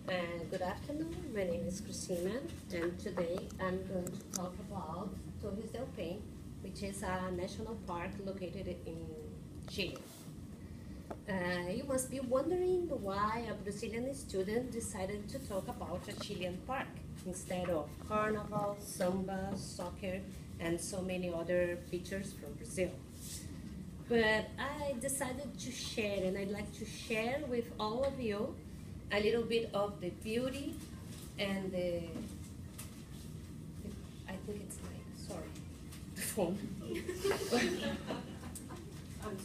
Good afternoon, my name is Christina, and today I'm going to talk about Torres del Paine, which is a national park located in Chile. You must be wondering why a Brazilian student decided to talk about a Chilean park instead of carnival, samba, soccer, and so many other features from Brazil. But I decided to share, and I'd like to share with all of you a little bit of the beauty and I think it's sorry, the phone. I'm sorry.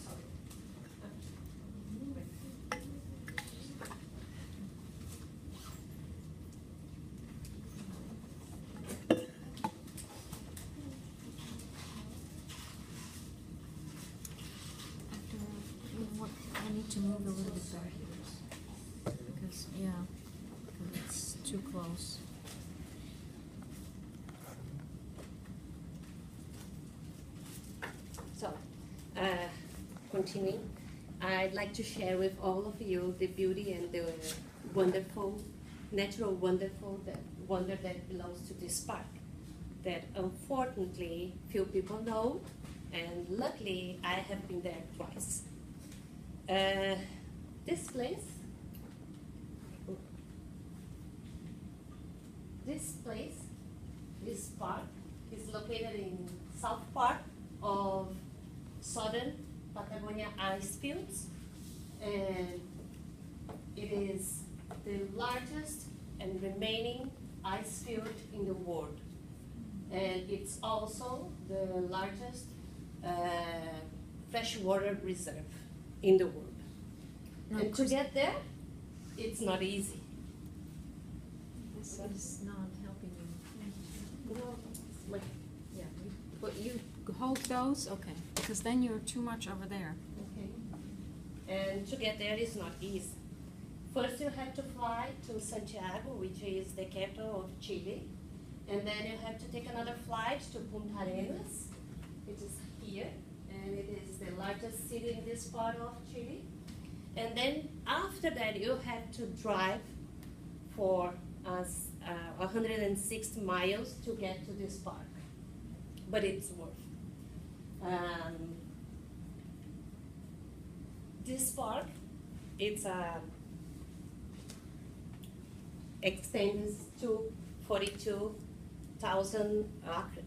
I need to move a little bit back because it's too close. So, continuing, I'd like to share with all of you the beauty and the wonderful, natural wonder that belongs to this park that unfortunately few people know, and luckily I have been there twice. This park is located in south part of southern Patagonia ice fields, and it is the largest and remaining ice field in the world. And it's also the largest freshwater reserve in the world. And to get there, it's not easy. This is not helping you. Well, like, yeah. But you hold those, okay? Because then you're too much over there. Okay. And to get there is not easy. First, you have to fly to Santiago, which is the capital of Chile, and then you have to take another flight to Punta Arenas, which is here, and it is the largest city in this part of Chile. And then after that, you have to drive for 160 miles to get to this park, but it's worth. This park, it's extends to 42,000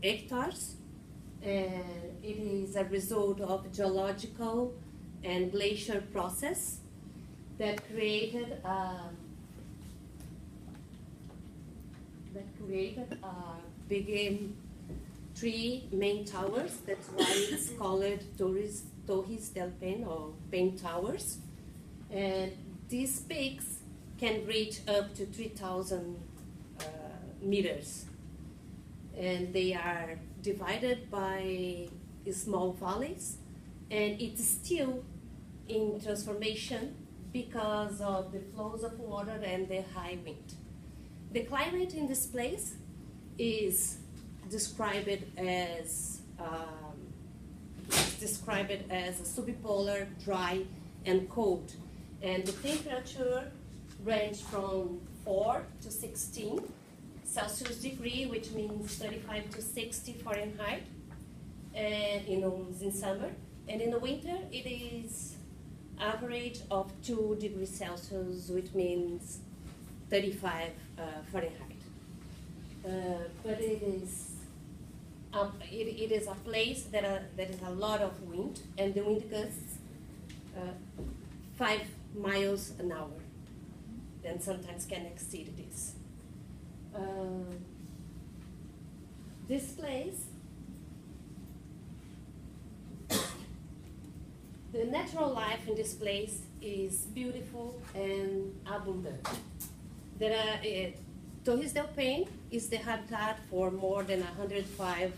hectares, and it is a result of geological and glacier process that created big three main towers. That's why it's called Torres del Paine, or Paine Towers. And these peaks can reach up to 3,000 meters. And they are divided by small valleys, and it's still in transformation because of the flows of water and the high wind. The climate in this place is described as subpolar, dry, and cold, and the temperature range from 4 to 16 Celsius degree, which means 35 to 60 Fahrenheit, and in summer. And in the winter, it is average of 2 degrees Celsius, which means 35 Fahrenheit. But it is a place that is a lot of wind, and the wind gusts 5 miles an hour, and sometimes can exceed this. This place, the natural life in this place is beautiful and abundant. Torres del Paine is the habitat for more than 105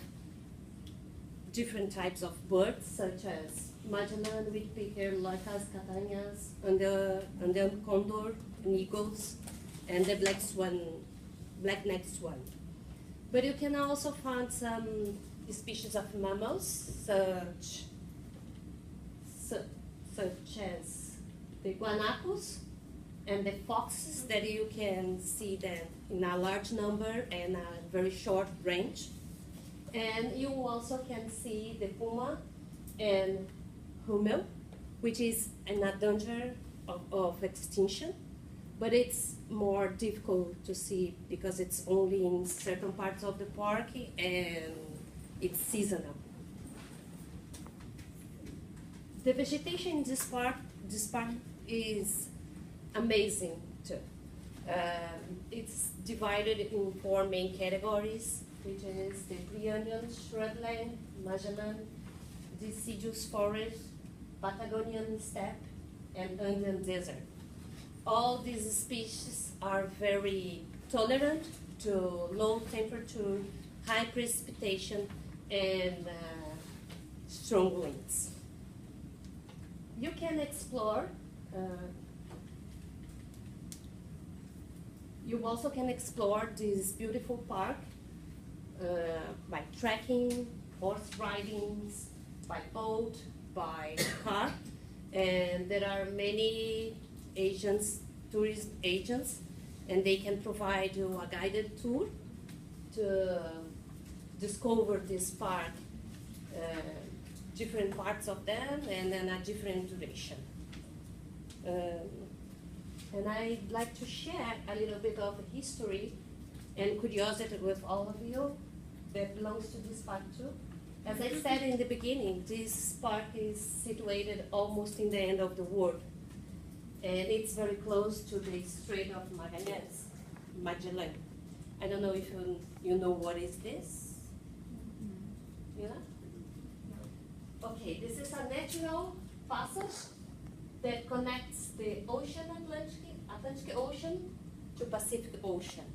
different types of birds, such as Magellan, woodpecker, locust, catanhas, and the condor, and eagles, and the black-necked swan. But you can also find some species of mammals, such as the guanacos, and the foxes that you can see them in a large number and a very short range. And you also can see the puma and hummel, which is in a danger of extinction, but it's more difficult to see because it's only in certain parts of the park and it's seasonal. The vegetation in this park is amazing too. It's divided in 4 main categories, which is the pre-Andean shrubland, Magellan, deciduous forest, Patagonian steppe, and Andean desert. All these species are very tolerant to low temperature, high precipitation, and strong winds. You can explore. You also can explore this beautiful park by trekking, horse riding, by boat, by car, and there are many agents, tourist agents, and they can provide you a guided tour to discover this park, different parts of them, and then a different duration. And I'd like to share a little bit of history and curiosity with all of you that belongs to this park too. As I said in the beginning, this park is situated almost in the end of the world. And it's very close to the Strait of Magellan. I don't know if you know what is this? You know? Okay, this is a natural passage that connects the Atlantic Ocean to Pacific Ocean.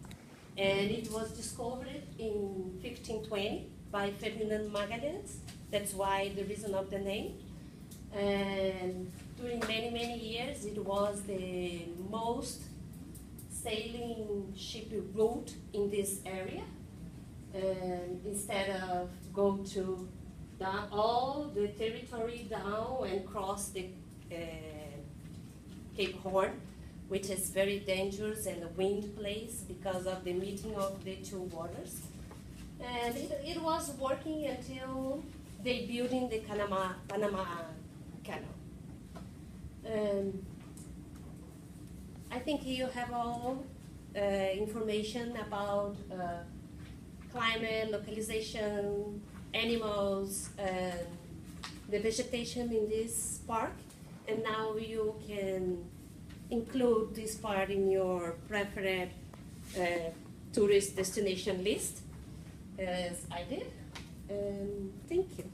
And it was discovered in 1520 by Ferdinand Magalhães. That's why the reason of the name. And during many, many years, it was the most sailing ship route in this area. And instead of go to down all the territory down and cross the Cape Horn, which is very dangerous and a wind place because of the meeting of the two waters. And it was working until they building the Panama Canal. I think you have all information about climate, localization, animals, and the vegetation in this park. And now you can include this part in your preferred tourist destination list, as I did. Thank you.